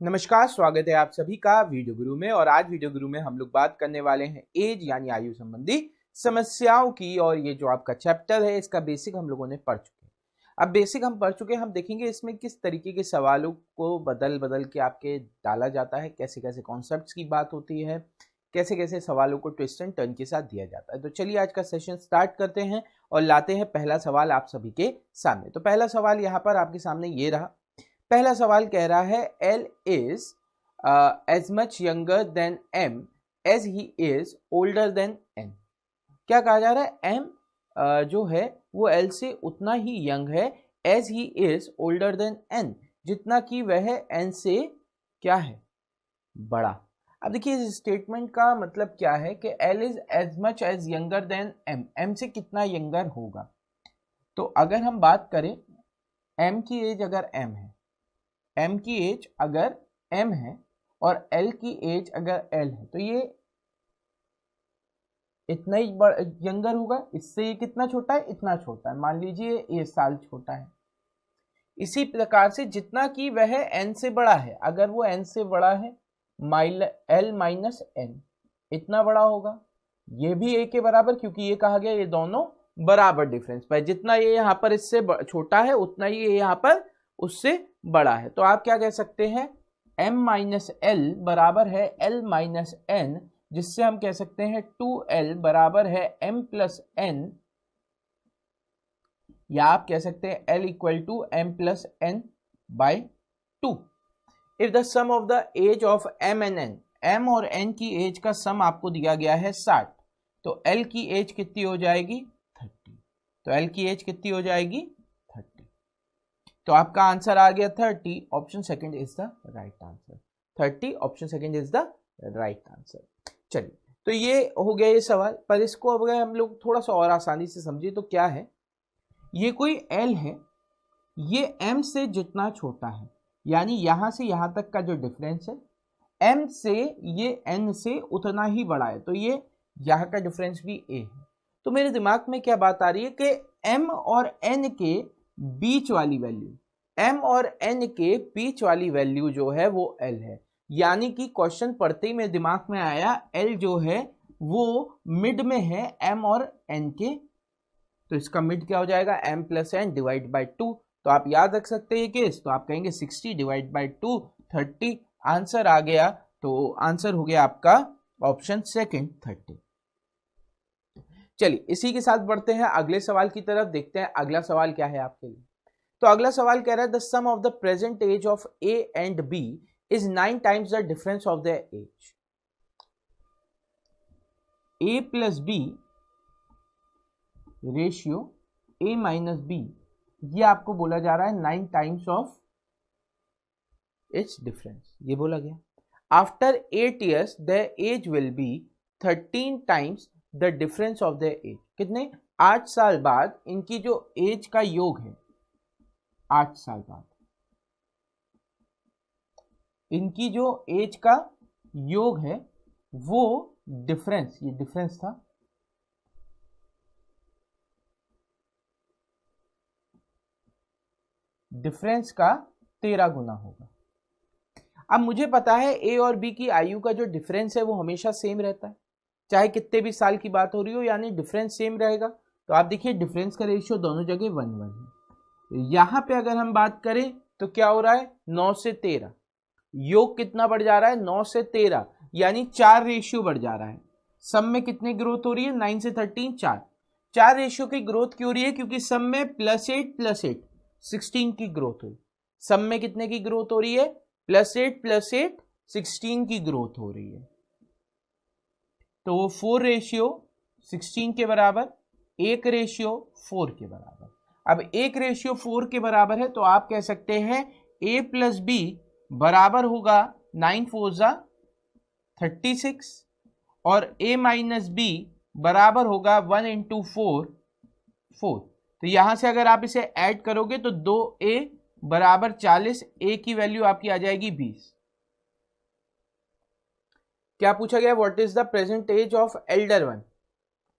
नमस्कार, स्वागत है आप सभी का वीडियो गुरु में। और आज वीडियो गुरु में हम लोग बात करने वाले हैं एज यानी आयु संबंधी समस्याओं की। और ये जो आपका चैप्टर है इसका बेसिक हम लोगों ने पढ़ चुके हैं। अब बेसिक हम पढ़ चुके हैं, हम देखेंगे इसमें किस तरीके के सवालों को बदल बदल के आपके डाला जाता है, कैसे कैसे कॉन्सेप्ट्स की बात होती है, कैसे कैसे सवालों को ट्विस्ट एंड टर्न के साथ दिया जाता है। तो चलिए आज का सेशन स्टार्ट करते हैं और लाते हैं पहला सवाल आप सभी के सामने। तो पहला सवाल यहाँ पर आपके सामने ये रहा। पहला सवाल कह रहा है L is as much younger than M as he is older than N। क्या कहा जा रहा है? M जो है वो L से उतना ही यंग है as he is older than N, जितना कि वह N से क्या है, बड़ा। अब देखिए इस स्टेटमेंट का मतलब क्या है कि L is as much as younger than M, M से कितना यंगर होगा। तो अगर हम बात करें M की एज अगर M है, M की एज अगर M है और L की एज अगर L है, तो ये इतना ही यंगर होगा। इससे ये कितना छोटा है? इतना छोटा है। मान लीजिए ये साल छोटा है। इसी प्रकार से जितना कि वह N से बड़ा है, अगर वो N से बड़ा है L माइनस N, इतना बड़ा होगा। ये भी A के बराबर, क्योंकि ये कहा गया ये दोनों बराबर डिफरेंस पर। जितना ये यहाँ पर इससे छोटा है उतना ही ये यहाँ पर उससे बड़ा है। तो आप क्या कह सकते हैं? M माइनस L बराबर है L माइनस N, जिससे हम कह सकते हैं 2L बराबर है M प्लस N, या आप कह सकते हैं L equal to M plus N by 2। If the sum of the age of M and N, M और N की एज का सम आपको दिया गया है 60, तो L की एज कितनी हो जाएगी? 30। तो L की एज कितनी हो जाएगी? 30। तो आपका आंसर आ गया 30। Option second is the right answer. 30 option second is the right answer. चलिए, तो ये हो गया ये सवाल। पर इसको अगर हम लोग थोड़ा सा और आसानी से समझे तो क्या है, ये कोई L है, ये M से जितना छोटा है, यानी यहां से यहां तक का जो डिफरेंस है M से ये N से उतना ही बड़ा है, तो ये यहाँ का डिफरेंस भी A है। तो मेरे दिमाग में क्या बात आ रही है कि M और N के बीच वाली वैल्यू, M और N के बीच वाली वैल्यू जो है वो L है। यानी कि क्वेश्चन पढ़ते ही मेरे दिमाग में आया L जो है वो मिड में है M और N के, तो इसका मिड क्या हो जाएगा? M plus N divide by 2। तो आप याद रख सकते हैं केस, तो आप कहेंगे 60 डिवाइड बाई 2 30। आंसर आ गया, तो आंसर हो गया आपका ऑप्शन सेकंड 30। चलिए इसी के साथ बढ़ते हैं अगले सवाल की तरफ, देखते हैं अगला सवाल क्या है आपके लिए। तो अगला सवाल कह रहा है the sum of the present age of A and B is 9 times the difference of the age. A plus B ratio A minus B, ये आपको बोला जा रहा है 9 टाइम्स ऑफ इट्स डिफरेंस, ये बोला गया। After 8 years the age will be 13 times the difference of the age. कितने? 8 साल बाद इनकी जो एज का योग है, 8 साल बाद इनकी जो एज का योग है वो डिफरेंस, ये डिफरेंस था, डिफरेंस का 13 गुना होगा। अब मुझे पता है ए और बी की आयु का जो डिफरेंस है वो हमेशा सेम रहता है, चाहे कितने भी साल की बात हो रही हो, यानी डिफरेंस सेम रहेगा। तो आप देखिए डिफरेंस का रेशियो दोनों जगह 1:1 है। यहां पे अगर हम बात करें तो क्या हो रहा है? 9 से 13, योग कितना बढ़ जा रहा है? 9 से 13, यानी 4 रेशियो बढ़ जा रहा है। सम में कितनी ग्रोथ हो रही है? 9 से 13, 4 रेशियो की ग्रोथ क्यों हो रही है? क्योंकि सम में +8 +8 16 की ग्रोथ हुई। सम में कितने की ग्रोथ हो रही है? +8 +8 16 की ग्रोथ हो रही है। तो वो 4 रेशियो 16 के बराबर, 1 रेशियो 4 के बराबर। अब 1 रेशियो 4 के बराबर है, तो आप कह सकते हैं A प्लस B बराबर होगा 9 4 जा 36, और A माइनस B बराबर होगा 1 इंटू 4 4। तो यहां से अगर आप इसे ऐड करोगे तो 2A बराबर 40, A की वैल्यू आपकी आ जाएगी 20। क्या पूछा गया? What is the present age of elder one,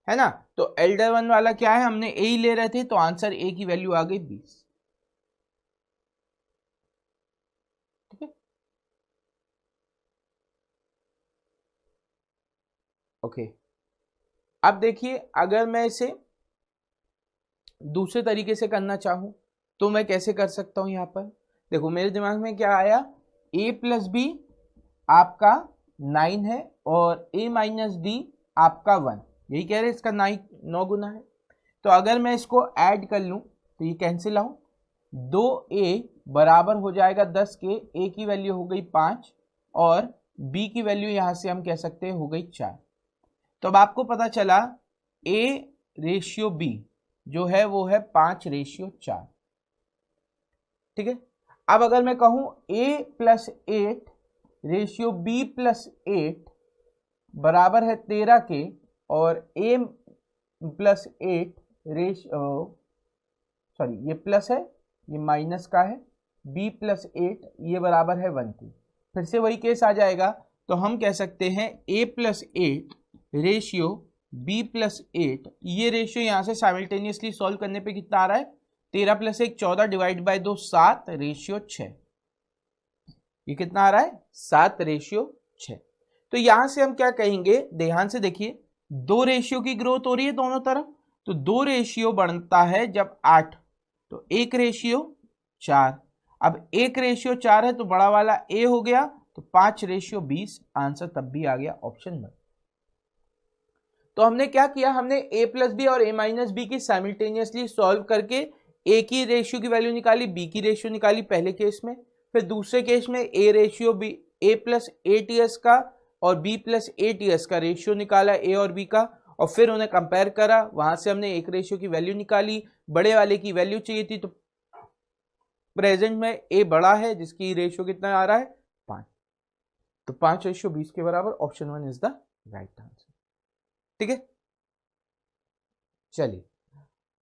है ना? तो एल्डर वन वाला क्या है? हमने ए ही ले रहे थे, तो आंसर ए की वैल्यू आ गई 20। ठीक है, ओके अब देखिए, अगर मैं इसे दूसरे तरीके से करना चाहूं तो मैं कैसे कर सकता हूं। यहां पर देखो मेरे दिमाग में क्या आया, a प्लस बी आपका 9 है और a माइनस डी आपका 1, यही कह रहे हैं, इसका 9 गुना है। तो अगर मैं इसको ऐड कर लूं तो ये कैंसिल आउट, 2a बराबर हो जाएगा 10 के, a की वैल्यू हो गई 5 और b की वैल्यू यहां से हम कह सकते हैं हो गई 4। तो अब आपको पता चला a रेशियो b जो है वो है 5:4। ठीक है, अब अगर मैं कहूं a plus 8 ratio b plus 8 बराबर है 13 के और a प्लस 8 रेशियो, सॉरी ये प्लस है ये माइनस का है, b प्लस 8 ये बराबर है 1 के। फिर से वही केस आ जाएगा, तो हम कह सकते हैं a plus 8 ratio b plus 8, ये रेशियो यहां से साइमल्टेनियसली सॉल्व करने पे कितना आ रहा है, 13 प्लस 1 14 डिवाइड बाय 2 7:6। ये कितना आ रहा है 7:6। तो यहां से हम क्या कहेंगे, ध्यान से देखिए, 2 रेशियो की ग्रोथ हो रही है दोनों तरफ, तो 2 रेशियो बनता है जब 8, तो 1:4। अब 1:4 है तो बड़ा वाला a हो गया, तो 5:20, आंसर तब भी आ गया ऑप्शन नंबर। तो हमने क्या किया, हमने a प्लस बी और a माइनस बी की साइमल्टेनियसली सॉल्व करके a की रेशियो की वैल्यू निकाली, b की रेशियो निकाली पहले केस में, फिर दूसरे केस में a ratio b a plus 8s का और b प्लस 8s का रेशियो निकाला a और b का, और फिर उन्हें कंपेयर करा, वहां से हमने एक रेशियो की वैल्यू निकाली, बड़े वाले की वैल्यू चाहिए थी, तो प्रेजेंट में a बड़ा है जिसकी रेशियो कितना आ रहा है 5, तो 5:20 के बराबर option 1 is the right answer. ठीक है, चलिए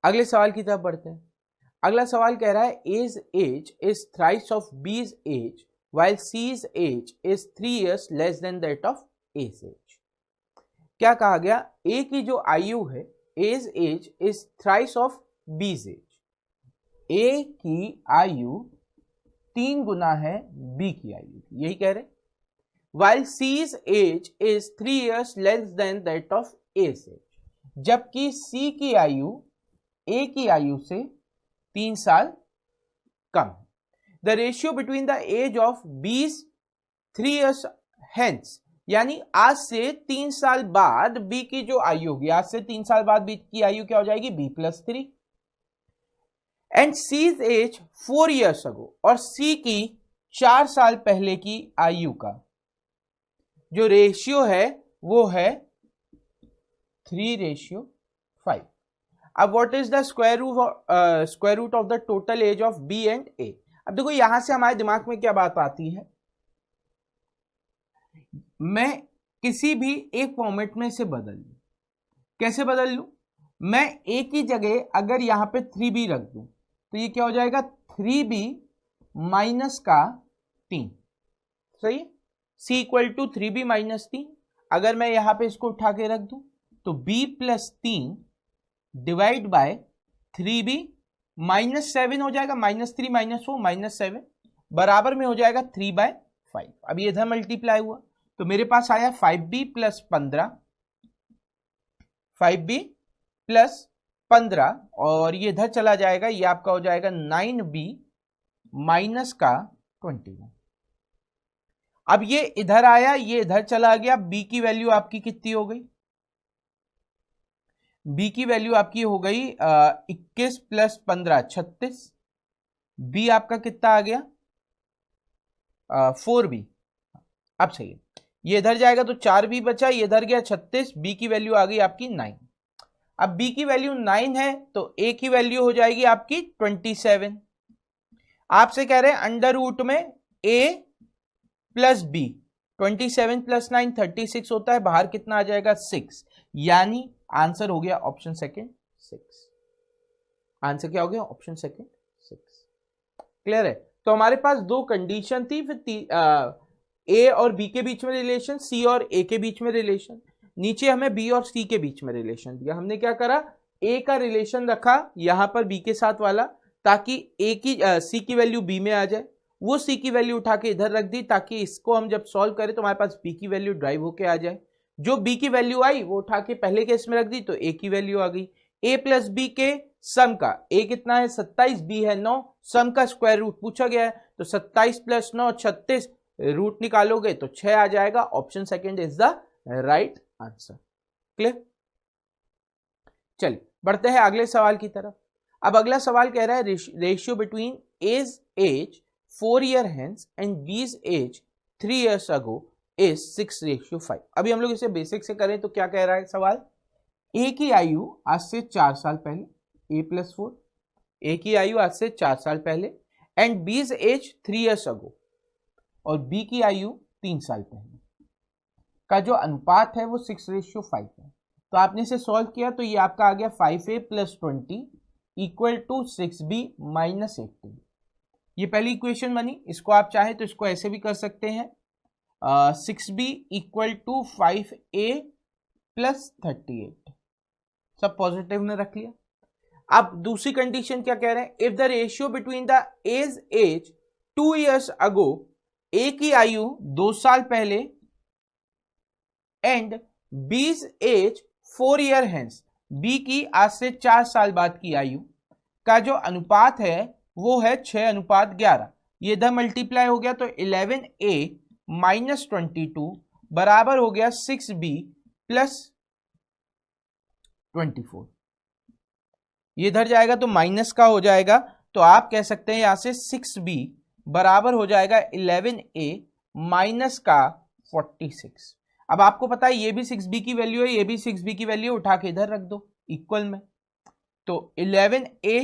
अगले सवाल की तरफ बढ़ते हैं। अगला सवाल कह रहा है A's age is thrice of B's age while C's age is 3 years less than that of A's age। क्या कहा गया, A की जो आयु है, A's age is thrice of B's age, A की आयु 3 गुना है B की आयु, यही कह रहे, while C's age is 3 years less than that of A's age, जबकि C की आयु A की आयु से 3 साल कम। The ratio between the age of B's 3 years hence, यानी आज से 3 साल बाद B की जो आयु होगी, आज से 3 साल बाद B की आयु क्या हो जाएगी, B प्लस 3, एंड C's एज 4 years ago, और C की 4 साल पहले की आयु का जो रेशियो है वो है 3:5। अब what is the square root of the total age of B and A. अब देखो यहां से हमारे दिमाग में क्या बात आती है, मैं किसी भी एक फॉर्मेट में से बदल लूं, कैसे बदल लूं, मैं ए की जगह अगर यहां पे 3b रख दूं तो ये क्या हो जाएगा 3b माइनस का 3, सही, c equal to 3b minus 3। अगर मैं यहां पे इसको उठा के रख दूं तो b plus 3 divide by 3b minus 7 हो जाएगा, -3 -4 -7 बराबर में हो जाएगा 3/5। अब ये इधर मल्टीप्लाई हुआ तो मेरे पास आया 5b प्लस 15, 5b प्लस 15, और ये इधर चला जाएगा, ये आपका हो जाएगा 9b माइनस का 21। अब ये इधर आया, ये इधर चला गया, b की वैल्यू आपकी कितनी हो गई, b की वैल्यू आपकी हो गई 21 प्लस 15 36, b आपका कितना आ गया 4b। अब सही है, ये इधर जाएगा तो 4b बचा, ये इधर गया 36, b की वैल्यू आ गई आपकी 9। अब b की वैल्यू 9 है तो a की वैल्यू हो जाएगी आपकी 27। आपसे कह रहे हैं अंडर रूट में a प्लस b, 27 प्लस 9 36 होता है, बाहर कितना आ जाएगा 6, यानी आंसर हो गया ऑप्शन सेकंड 6। आंसर क्या हो गया ऑप्शन सेकंड 6। क्लियर है, तो हमारे पास दो कंडीशन थी, फिर ए और बी के बीच में रिलेशन, सी और ए के बीच में रिलेशन, नीचे हमें बी और सी के बीच में रिलेशन दिया। हमने क्या करा, ए का रिलेशन रखा यहां पर बी के साथ वाला, ताकि ए की सी की वैल्यू बी में आ जाए, वो सी की वैल्यू उठा के इधर रख दी ताकि इसको हम जब सॉल्व करें तो हमारे पास बी की वैल्यू ड्राइव होके आ जाए। जो बी की वैल्यू आई वो उठा के पहले केस में रख दी तो ए की वैल्यू आ गई। ए प्लस बी के सम का, ए कितना है 27, बी है 9, सम का स्क्वायर रूट पूछा गया है, तो 27 प्लस 9 36, रूट निकालोगे तो 6 आ जाएगा। Option second is the right answer. Clear? चलिए बढ़ते हैं अगले सवाल की तरफ। अब अगला सवाल कह रहा है ratio between age 4 year hence and B's age 3 years ago is 6:5। अभी हम लोग इसे बेसिक से करें तो क्या कह रहा है सवाल, ए की आयु आज से 4 साल पहले, ए प्लस 4, ए की आयु आज से 4 साल पहले, एंड बीज एज 3 ईयर्स अगो, और बी की आयु 3 साल पहले का जो अनुपात है वो 6:5 है। तो आपने इसे सॉल्व किया तो ये आपका आ गया 5a + 20 = 6b - 18। ये पहली इक्वेशन बनी। इसको आप चाहे तो इसको ऐसे भी कर सकते हैं, 6b = 5a + 38, सब पॉजिटिव में रख लिया। अब दूसरी कंडीशन क्या कह रहे हैं, if the ratio between the age 2 years ago, A की आयु 2 साल पहले and B's as 4 year hence, B की आज से 4 साल बाद की आयु का जो अनुपात है वो है 6:11। ये इधर मल्टीप्लाई हो गया तो 11a - 22 बराबर हो गया 6b + 24। ये इधर जाएगा तो माइनस का हो जाएगा, तो आप कह सकते हैं यहां से 6b बराबर हो जाएगा 11a माइनस का 46। अब आपको पता है ये भी 6b की वैल्यू है, ये भी 6b की वैल्यू, उठा के इधर रख दो इक्वल में, तो 11a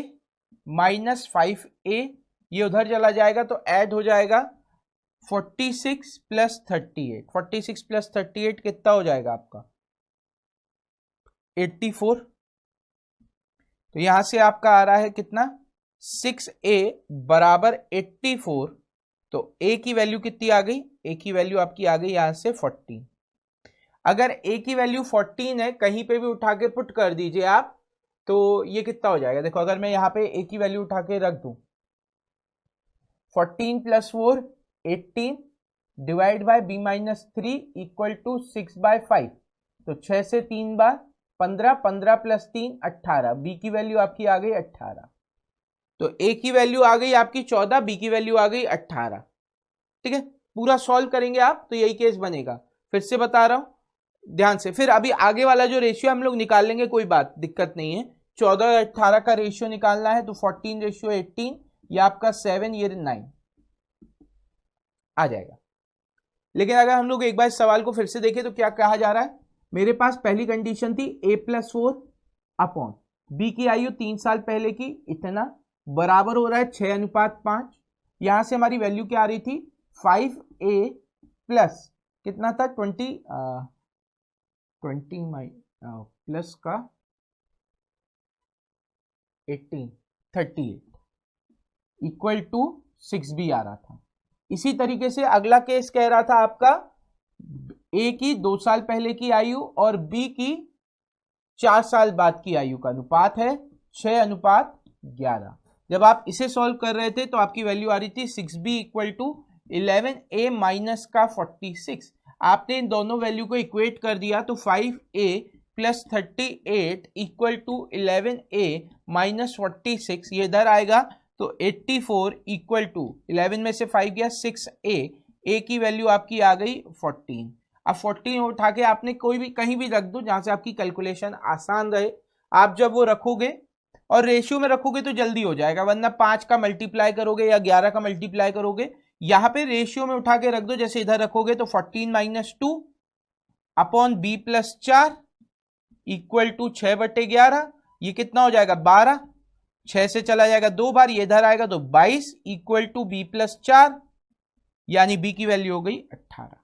- 5a ये उधर चला जाएगा तो ऐड हो जाएगा 46 + 38। 46 + 38 कितना हो जाएगा आपका 84। तो यहां से आपका आ रहा है कितना 6a बराबर 84। तो a की वैल्यू कितनी आ गई, a की वैल्यू आपकी आ गई यहां से 14। अगर a की वैल्यू 14 है, कहीं पे भी उठा के पुट कर दीजिए आप, तो ये कितना हो जाएगा, देखो अगर मैं यहाँ पे a की वैल्यू उठा के रख दूं, 14 + 4 18 डिवाइड बाय b - 3 = 6/5। तो 6 से 3 बार 15, 15 + 3 18, b की वैल्यू आपकी आ गई 18। तो a की वैल्यू आ गई आपकी 14, b की वैल्यू आ गई 18। ठीक है, पूरा सॉल्व करेंगे आप तो यही केस बनेगा। फिर से बता रहा हूं ध्यान से, फिर अभी आगे वाला जो रेशियो हम लोग निकाल लेंगे, कोई बात दिक्कत नहीं है। 14 और 18 का रेशियो निकालना है तो 14:18, ये आपका 7, ये 9 आ जाएगा। लेकिन अगर हम लोग एक बार इस सवाल को फिर से देखें तो क्या कहा जा रहा है, मेरे पास पहली कंडीशन थी a + 4 अपॉन b की आयु 3 साल पहले की इतना बराबर हो रहा है 6:5। यहां से हमारी वैल्यू क्या आ रही थी 5a प्लस कितना था 20 प्लस का 18 38 = 6b आ रहा था। इसी तरीके से अगला केस कह रहा था आपका a की 2 साल पहले की आयु और b की 4 साल बाद की आयु का अनुपात है 6:11। जब आप इसे सॉल्व कर रहे थे तो आपकी वैल्यू आ रही थी 6b = 11a माइनस का 46। आपने इन दोनों वैल्यू को इक्वेट कर दिया तो 5a + 38 = 11a - 46 ये इधर आएगा तो 84 = 11 में से 5 गया 6a, a की वैल्यू आपकी आ गई 14। अब 14 उठा के आपने कोई भी कहीं भी रख दो जहां से आपकी कैलकुलेशन आसान रहे। आप जब वो रखोगे और रेशियो में रखोगे तो जल्दी हो जाएगा, वरना 5 का मल्टीप्लाई करोगे या 11 का मल्टीप्लाई करोगे। यहां पे रेशियो में उठा के रख दो, जैसे इधर रखोगे तो 14 - 2 अपॉन b + 4 = 6/11। ये कितना हो जाएगा 12, 6 से चला जाएगा 2 बार, ये इधर आएगा तो 22 = b + 4, यानी b की वैल्यू हो गई 18।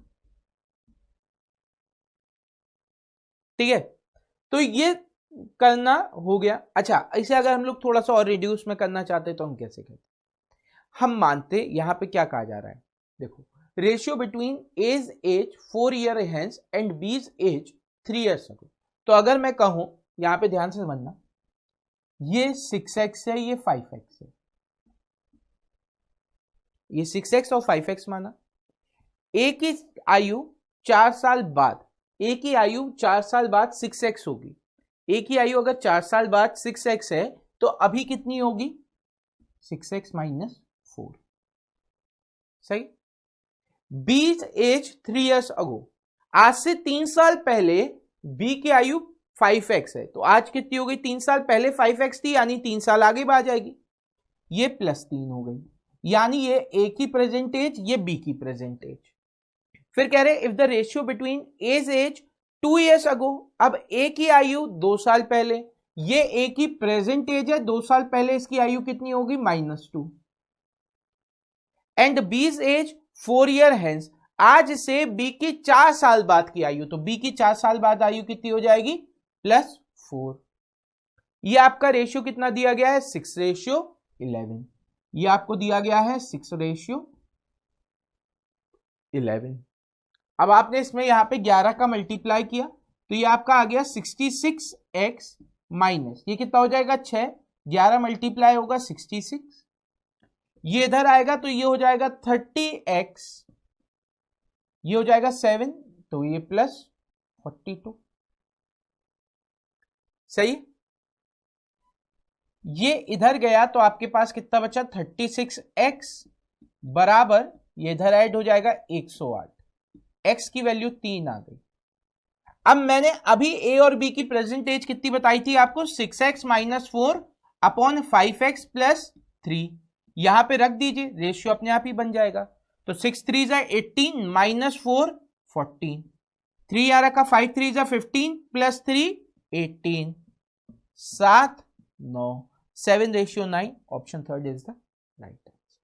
ठीक है, तो ये करना हो गया। अच्छा, इसे अगर हम लोग थोड़ा सा और रिड्यूस में करना चाहते तो हम कैसे करते, हम मानते यहां पे क्या कहा जा रहा है, देखो ratio between age 4 year hence and B's age 3 years ago. तो अगर मैं कहूं, यहां पे ध्यान से समझना, ये 6x है, ये 5x है, ये 6x और 5x माना। ए की आयु 4 साल बाद ए की आयु 4 साल बाद 6x होगी। ए की आयु अगर 4 साल बाद 6x है तो अभी कितनी होगी? 6x minus 4। सही। बी's एज 3 years अगो, आज से 3 साल पहले बी की आयु 5x है, तो आज कितनी हो गई? 3 साल पहले 5x थी, यानी 3 साल आगे बढ़ जाएगी, ये +3 हो गई, यानी ये ए की प्रेजेंट एज, ये बी की प्रेजेंट एज। फिर कह रहे if the ratio between age 2 years ago, अब ए की आयु 2 साल पहले, ये ए की प्रेजेंट एज है, 2 साल पहले इसकी आयु कितनी होगी? -2। एंड बी's एज 4 year हेंस, आज से बी की 4 साल बाद की आयु, तो बी की 4 साल बाद आयु कितनी हो जाएगी? +4। ये आपका रेशियो कितना दिया गया है? 6:11। ये आपको दिया गया है 6:11। अब आपने इसमें यहां पे 11 का मल्टीप्लाई किया तो ये आपका आ गया 66x माइनस, ये कितना हो जाएगा? 6, 11 मल्टीप्लाई होगा 66, ये इधर आएगा तो ये हो जाएगा 30x, ये हो जाएगा 7, तो ये +42। सही। ये इधर गया तो आपके पास कितना बचा? 36x बराबर, ये इधर ऐड हो जाएगा 108, x की वैल्यू 3 आ गई। अब मैंने अभी a और b की प्रेजेंट एज कितनी बताई थी आपको? 6x minus 4 upon 5x plus 3, यहां पे रख दीजिए, रेशियो अपने आप ही बन जाएगा। तो 6 3 18 माइनस 4 14, 3 यहाँ रखा, 5 3 15 plus 3 18, 7 9, 7:9, option 3 is the right answer.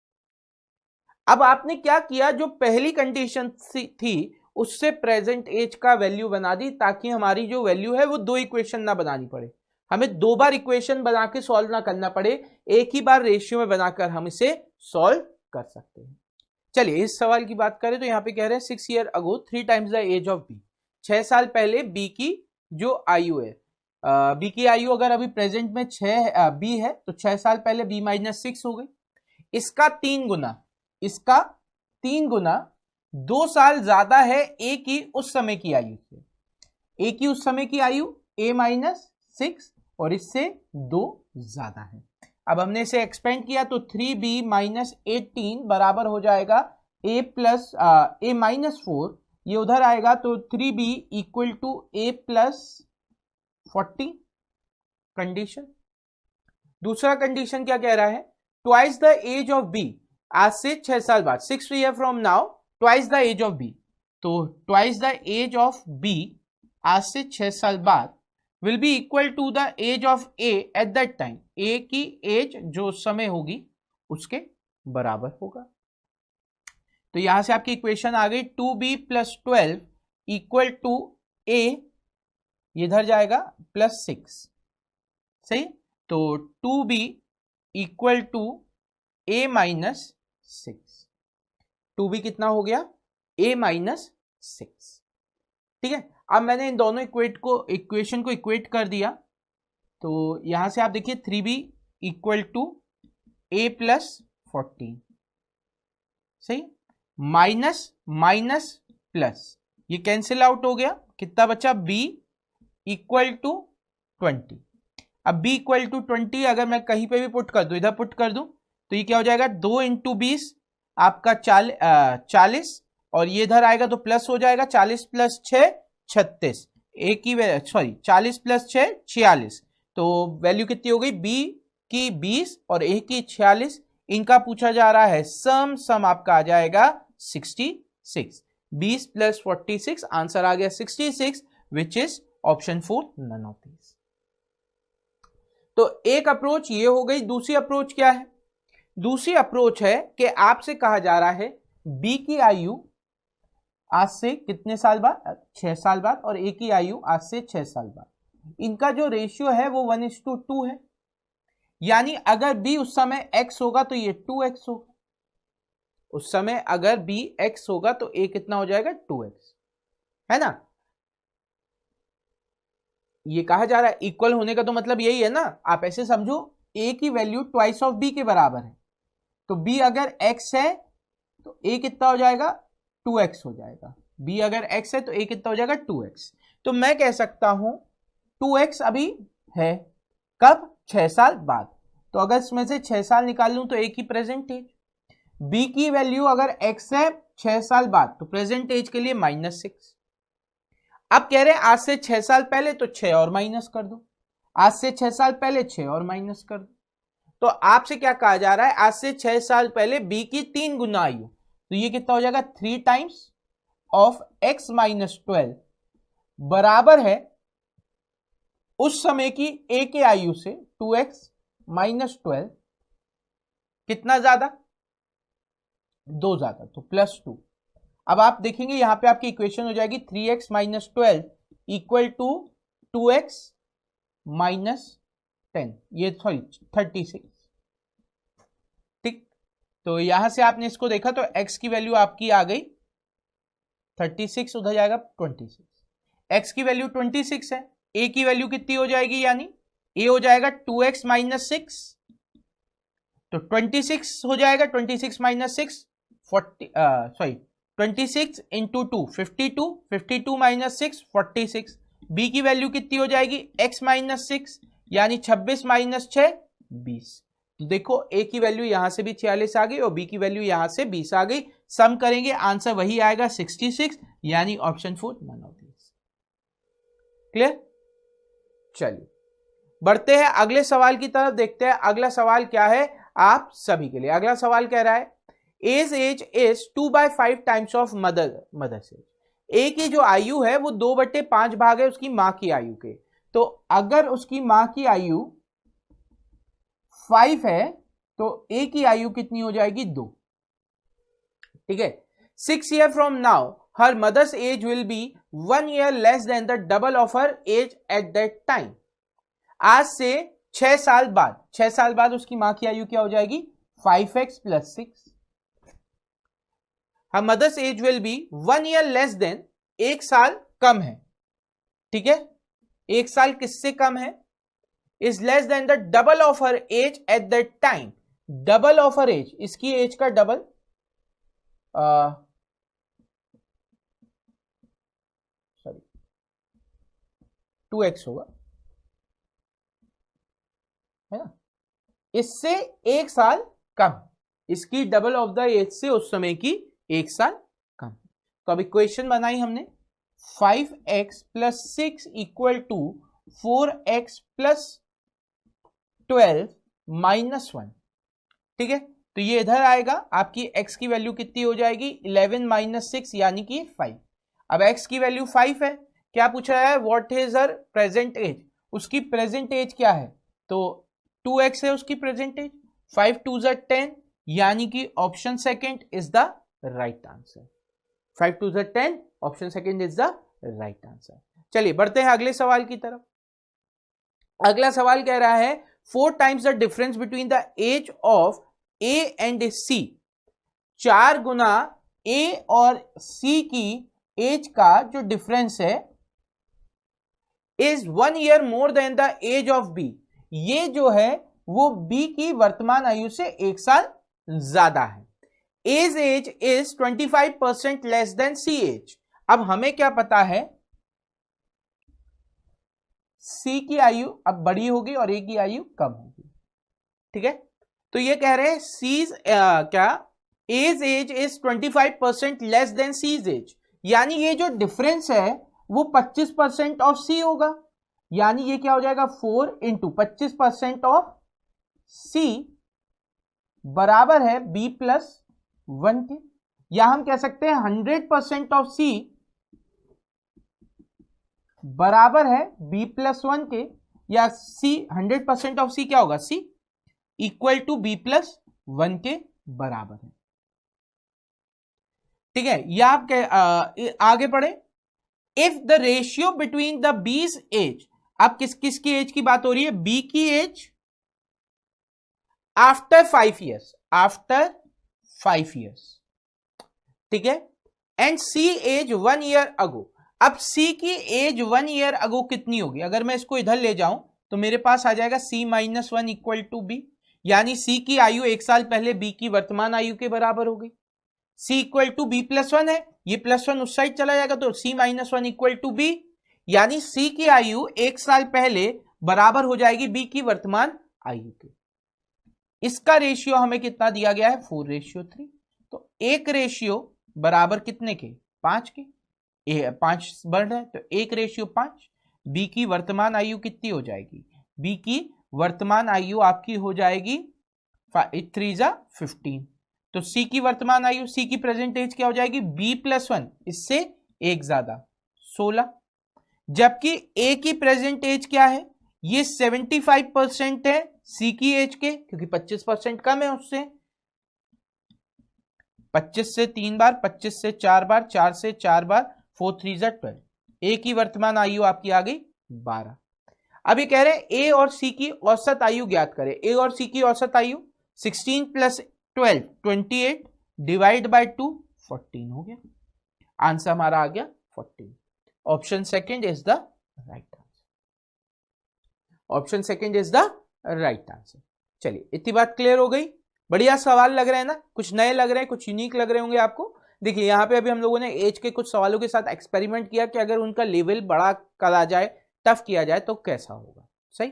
अब आपने क्या किया? जो पहली कंडीशन थी उससे प्रेजेंट एज का वैल्यू बना दी, ताकि हमारी जो वैल्यू है वो 2 इक्वेशन ना बनानी पड़े, हमें 2 बार इक्वेशन बना के सॉल्व ना करना पड़े, एक ही बार रेशियो में बनाकर हम इसे सॉल्व कर सकते हैं। चलिए इस सवाल की बात करें तो यहाँ पे कह रहे हैं 6 year ago 3 times the age of B, 6 साल पहले बी की जो आयु है, बी की आयु अगर अभी प्रेजेंट में 6 बी है तो 6 साल पहले बी -6 हो गई, इसका 3 गुना, इसका 3 गुना 2 साल ज्यादा है ए की उस समय की आयु से। ए की उस समय की आयु a-6 और इससे 2 ज्यादा है। अब हमने इसे एक्सपेंड किया तो 3b - 18 बराबर हो जाएगा a प्लस -4, ये उधर आएगा तो 3b equal to a plus 40 condition. दूसरा कंडीशन क्या कह रहा है? Twice the age of B, आज से 6 साल बाद, 6 year from now, twice the age of B, तो twice the age of B आज से 6 साल बाद will be equal to the age of A at that time, A की एज जो समय होगी उसके बराबर होगा। तो यहां से आपकी इक्वेशन आ गई 2b + 12 इक्वल टू ए, इधर जाएगा +6। सही। तो 2b equal to a -6, 2b कितना हो गया? a -6। ठीक है। अब मैंने इन दोनों इक्वेशन को इक्वेट कर दिया, तो यहां से आप देखिए 3b इक्वल टू a + 14, सही, माइनस माइनस प्लस, ये कैंसिल आउट हो गया, कितना बचा? b equal to 20। अब b इक्वल टू 20 अगर मैं कहीं पे भी पुट कर दूं, इधर पुट कर दूं, तो ये क्या हो जाएगा? 2 × 20 आपका 40, और ये इधर आएगा तो प्लस हो जाएगा, 40 + 6 36, ए की 40 + 6 46, तो वैल्यू कितनी हो गई? बी की 20 और ए की 46, इनका पूछा जा रहा है सम आपका आ जाएगा 66, 20 + 46, आंसर आ गया 66, which is option 4 none of these. तो एक अप्रोच ये हो गई। दूसरी अप्रोच क्या है? दूसरी अप्रोच है कि आपसे कहा जा रहा है बी की आयु आज से कितने साल बाद? 6 साल बाद, और ए की आयु आज से 6 साल बाद, इनका जो रेशियो है वो 1:2 है, यानी अगर बी उस समय x होगा तो ये 2x होगा, उस समय अगर बी x होगा तो a कितना हो जाएगा? 2x, है ना। ये कहा जा रहा है इक्वल होने का तो मतलब यही है ना, आप ऐसे समझो a की वैल्यू ट्वाइस ऑफ b के बराबर है, तो b अगर x है तो a कितना हो जाएगा? 2x हो जाएगा, b अगर x है तो a कितना हो जाएगा 2x। तो मैं कह सकता हूं 2x अभी है, कब? 6 साल बाद। तो अगर इसमें से 6 साल निकाल लूं तो a की प्रेजेंट एज, b की वैल्यू अगर x है 6 साल बाद तो प्रेजेंट एज के लिए -6। अब कह रहे हैं आज से 6 साल पहले, तो 6 और माइनस कर दो, आज से 6 साल पहले 6 और माइनस कर दो। तो आपसे क्या कहा जा रहा है, आज से 6 साल पहले b की 3 गुना आयु, तो ये कितना हो जाएगा 3 टाइम्स ऑफ x माइनस 12 बराबर है उस समय की a के आयु से 2x माइनस 12, कितना ज्यादा? 2 ज्यादा, तो +2। अब आप देखेंगे यहां पे आपकी इक्वेशन हो जाएगी 3x minus 12 equal to 2x minus 10, ये सॉरी 36। ठीक, तो यहां से आपने इसको देखा तो x की वैल्यू आपकी आ गई 36, उधर जाएगा 26। x की वैल्यू 26 है, a की वैल्यू कितनी हो जाएगी, यानी a हो जाएगा 2x माइनस 6, तो 26 हो जाएगा, 26 minus 6 40, sorry 26 into 2 52, 52 minus 6 46। b की वैल्यू कितनी हो जाएगी x माइनस 6, यानी 26 माइनस 6 20। तो देखो a की वैल्यू यहां से भी 46 आ गई और b की वैल्यू यहां से 20 आ गई। सम करेंगे आंसर वही आएगा 66, यानी option 4 none of these. Clear? चलिए बढ़ते हैं अगले सवाल की तरफ, देखते हैं अगला सवाल क्या है आप सभी के लिए। अगला सवाल कह रहा है age age is 2/5 times of mother's age. A की जो आयु है वो 2/5 भाग है उसकी मां की आयु के। तो अगर उसकी मां की आयु 5 है तो ए की आयु कितनी हो जाएगी 2। ठीक है, 6 year from now her mother's age will be 1 year less than the double of her age at that time. आज से 6 साल बाद, 6 साल बाद उसकी मां की आयु क्या हो जाएगी 5x + 6। Her mother's age will be 1 year less than, 1 साल कम है। ठीक है, 1 साल किससे कम है, is less than the double of her age at that time। Double of her age, इसकी एज का डबल, सॉरी 2x होगा, है ना, इससे 1 साल कम, इसकी डबल ऑफ द एज से उस समय की 1 साल कम। तो अब इक्वेशन बनाई हमने 5x + 6 इक्वल टू 4x + 12 - 1। ठीक है, तो ये इधर आएगा, आपकी x की वैल्यू कितनी हो जाएगी 11 - 6 यानी कि 5। अब x की वैल्यू 5 है, क्या पूछा है what is her present age, उसकी प्रेजेंट एज क्या है, तो 2x है उसकी प्रेजेंट एज, 5 2 = 10, यानी कि option second is the right answer. 5 2 = 10, option second is the right answer. चलिए बढ़ते हैं अगले सवाल की तरफ। अगला सवाल कह रहा है 4 times the difference between the age of A and C. 4 गुना ए और सी की एज का जो डिफरेंस है is 1 year more than the age of B. ये जो है वो बी की वर्तमान आयु से 1 साल ज्यादा है। Age age is 25% less than C age. अब हमें क्या पता है सी की आयु अब बड़ी होगी और ए की आयु कम होगी। ठीक है, तो ये कह रहे हैं सीज क्या age age is 25% less than C's age, यानी ये जो डिफरेंस है वो 25% ऑफ सी होगा, यानी ये क्या हो जाएगा 4 × 25% ऑफ सी बराबर है b + 1 के, या हम कह सकते हैं 100% ऑफ सी बराबर है b + 1 के, या सी 100% ऑफ सी क्या होगा c इक्वल टू b + 1 के बराबर है। ठीक है, या आप आगे पढ़े if the ratio between the bees as, अब किसकी एज की बात हो रही है b की age after 5 years, after 5 years. ठीक है, and C age 1 year ago. अब सी की एज 1 ईयर अगो कितनी होगी, अगर मैं इसको इधर ले जाऊं तो मेरे पास आ जाएगा c - 1 इक्वल टू बी, यानी सी की आयु 1 साल पहले बी की वर्तमान आयु के बराबर होगी। C equal to B plus one है, ये प्लस वन उस साइड चला जाएगा तो C minus one equal to B, यानी सी की आयु 1 साल पहले बराबर हो जाएगी बी की वर्तमान आयु के। इसका रेशियो हमें कितना दिया गया है 4:3, तो एक रेशियो बराबर कितने के 5 के, 5 बढ़ रहा है तो 1:5। बी की वर्तमान आयु कितनी हो जाएगी, बी की वर्तमान आयु आपकी हो जाएगी 3 15, तो सी की वर्तमान आयु, सी की प्रेजेंट एज क्या हो जाएगी बी प्लस वन, इससे एक ज्यादा 16, जबकि ए की प्रेजेंट एज क्या है, ये 75% है सी की एज के, क्योंकि 25% कम है उससे, 25 से 3 बार, 25 से 4 बार, 4 से 4 बार, 4 3 12। ए की वर्तमान आयु आपकी आ गई 12। अब ये कह रहे हैं ए और सी की औसत आयु ज्ञात करें। ए और सी की औसत आयु 16 + 12 28 डिवाइड बाय 2 14 हो गया, आंसर हमारा आ गया 14। Option second is the right answer, option second is the right answer. चलिए इतनी बात क्लियर हो गई, बढ़िया सवाल लग रहे हैं ना, कुछ नए लग रहे हैं, कुछ यूनिक लग रहे होंगे आपको। देखिए यहाँ पे अभी हम लोगों ने एज के कुछ सवालों के साथ एक्सपेरिमेंट किया कि अगर उनका लेवल बड़ा करा जाए, टफ किया जाए तो कैसा होगा। सही,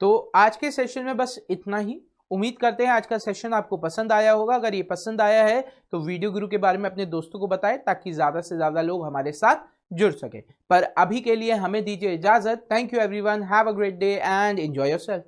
तो आज के सेशन में बस इतना ही। उम्मीद करते हैं आज का सेशन आपको पसंद आया होगा। अगर ये पसंद आया है तो वीडियो गुरु के बारे में अपने दोस्तों को बताएं ताकि ज्यादा से ज्यादा लोग हमारे साथ जुड़ सके। पर अभी के लिए हमें दीजिए इजाजत। Thank you everyone, have a great day and enjoy yourself.